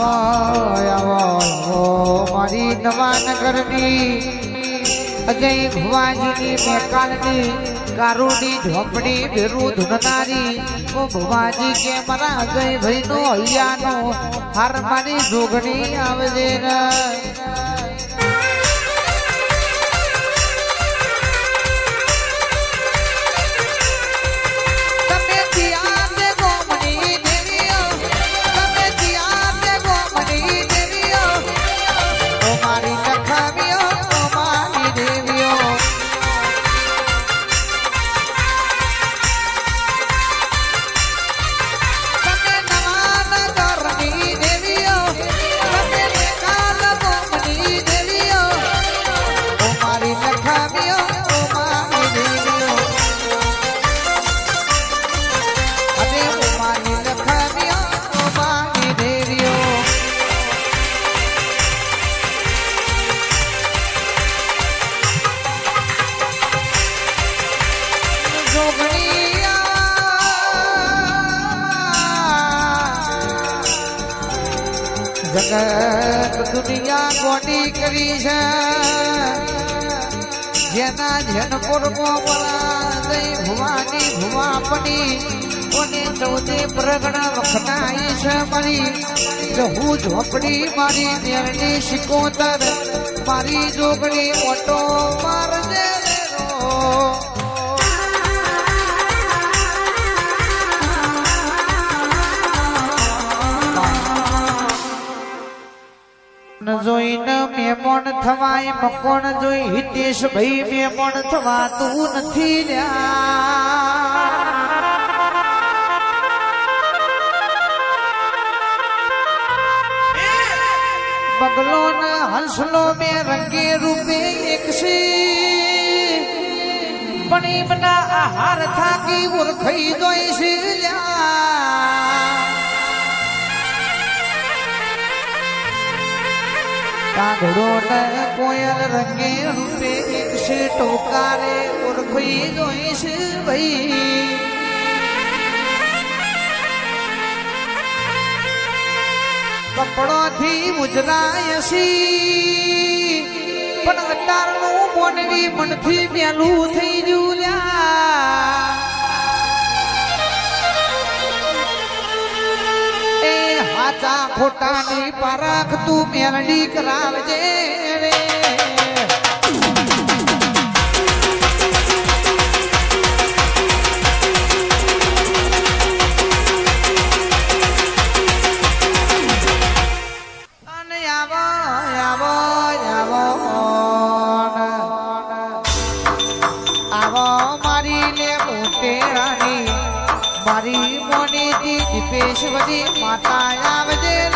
આવો આવો આવો મારી નવાનગરની અજય ભુવાજીની મેકાલની કારુની ઝોપડી ભેરું ધૂનનારી ઓ ભુવાજી કે મારા અજય ભાઈનો હૈયાનો હાર મારી જોગણી આવજે ને જગત દુનિયા કોટી કરી છે જેના જનપુરમાં બોલા જય ભુવાની ભુવાપની કોને ચૌદે પ્રગણા વખણાઈ છે મારી હું ઝોપડી મારી નેરની શિકોતર મારી જોગણી ઓટો મારજે જોઈને મેમણ થવાય મકોણ જોઈ હિતેશ ભાઈ મેમણ થવા તું નથી બગલો ને હંસલો મેં રંગે રૂપે એક પણ એમના આહાર થાકી ઓળખાઈ જોઈ છે કાગડો ને કોયલ રંગે રૂપે એક છે ટોકારે ઓળખી જોઈશ ભાઈ કપડોથી ઉજરાયસી પણ અતારનું મોનવી મનથી મેલું થઈ જુલ્યા હાચા ખોટાની પારખ તું મેરડી કરાવજે રે અને આવો આવો આવો આવો મારી લે મોટેરાની મારી મોની દીપેશ્વરી માતા આવજે